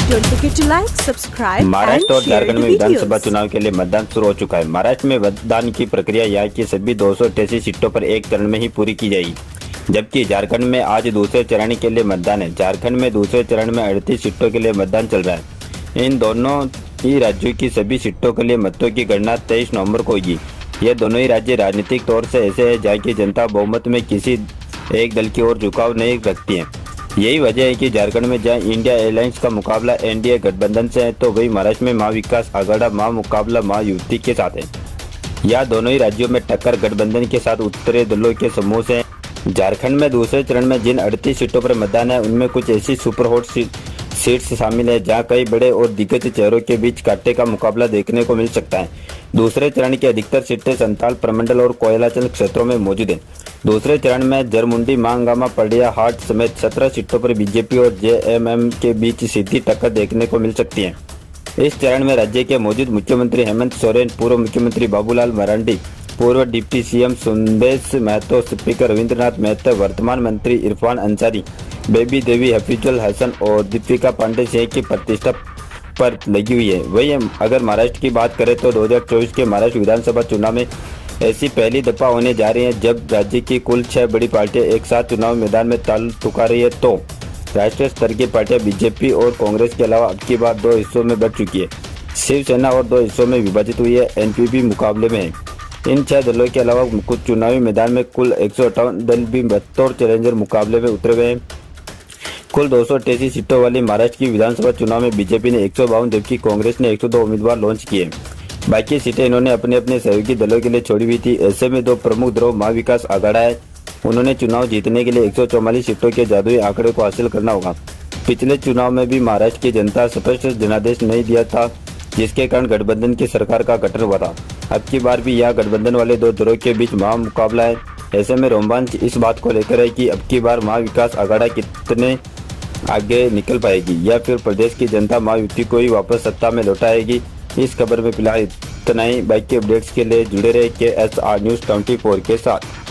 Don't forget to like, subscribe and Maharashtra और share Jharkhand the में विधानसभा videos. चुनाव के लिए मतदान शुरू हो चुका है। महाराष्ट्र में मतदान की प्रक्रिया यहाँ की सभी 288 सीटों पर एक चरण में ही पूरी की जाएगी, जबकि झारखंड में आज दूसरे चरण के लिए मतदान है। झारखंड में दूसरे चरण में 38 सीटों के लिए मतदान चल रहा है। इन दोनों ही राज्यों की सभी सीटों के लिए मतों की गणना 23 नवंबर को होगी। ये दोनों ही राज्य राजनीतिक तौर से ऐसे हैं जहाँ की जनता बहुमत में किसी एक दल की ओर झुकाव नहीं रखती है। यही वजह है कि झारखंड में जहां इंडिया अलायंस का मुकाबला एनडीए गठबंधन से है, तो वही महाराष्ट्र में महाविकास आघाड़ा महामुकाबला महायुति के साथ है। यह दोनों ही राज्यों में टक्कर गठबंधन के साथ उत्तरी दलों के समूह से है। झारखंड में दूसरे चरण में जिन 38 सीटों पर मतदान है, उनमें कुछ ऐसी सुपर हॉट सीट्स शामिल है जहां कई बड़े और दिग्गज चेहरों के बीच कांटे का मुकाबला देखने को मिल सकता है। दूसरे चरण की अधिकतर सीटें संताल प्रमंडल और कोयलाचल क्षेत्रों में मौजूद है। दूसरे चरण में जरमुंडी मांगामा पड़िया हाट समेत 17 सीटों पर बीजेपी और जेएमएम के बीच सीधी टक्कर देखने को मिल सकती है। इस चरण में राज्य के मौजूद मुख्यमंत्री हेमंत सोरेन, पूर्व मुख्यमंत्री बाबूलाल मरांडी, पूर्व deputy CM Sundesh Mahto, speaker Rabindranath Mahto, वर्तमान मंत्री इरफान अंसारी, बेबी देवी हफीजुल हसन और दीपिका पांडे सिंह की प्रतिष्ठा पर लगी हुई है। वही अगर महाराष्ट्र की बात करें तो 2024 के महाराष्ट्र विधानसभा चुनाव में ऐसी पहली दफा होने जा रही है जब राज्य की कुल 6 बड़ी पार्टियां एक साथ चुनाव मैदान में ताल ठुका रही है। तो राष्ट्रीय स्तर की पार्टियां बीजेपी और कांग्रेस के अलावा अब की बार 2 हिस्सों में बट चुकी है। शिवसेना और 2 हिस्सों में विभाजित हुई है। एनपीपी मुकाबले में है। इन 6 दलों के अलावा कुछ चुनावी मैदान में कुल 158 दल भी बतौर चैलेंजर मुकाबले में उतरे हुए हैं। कुल 288 सीटों वाली महाराष्ट्र की विधानसभा चुनाव में बीजेपी ने 152 जबकि कांग्रेस ने 102 उम्मीदवार लॉन्च किए। बाकी सीटें इन्होंने अपने अपने सहयोगी दलों के लिए छोड़ी हुई थी। ऐसे में 2 प्रमुख दलों महाविकास आघाड़ा है, उन्होंने चुनाव जीतने के लिए 144 सीटों के जादुई आंकड़े को हासिल करना होगा। पिछले चुनाव में भी महाराष्ट्र की जनता स्पष्ट जनादेश नहीं दिया था, जिसके कारण गठबंधन की सरकार का गठन हुआ था। अब की बार भी यह गठबंधन वाले 2 दलों के बीच महामुकाबला है। ऐसे में रोमांच इस बात को लेकर है कि अब की बार महाविकास आघाड़ा कितने आगे निकल पाएगी या फिर प्रदेश की जनता महायुति को ही वापस सत्ता में लौटाएगी। इस खबर में फिलहाल इतना ही। बाकी अपडेट्स के लिए जुड़े रहे KSR News 24 के साथ।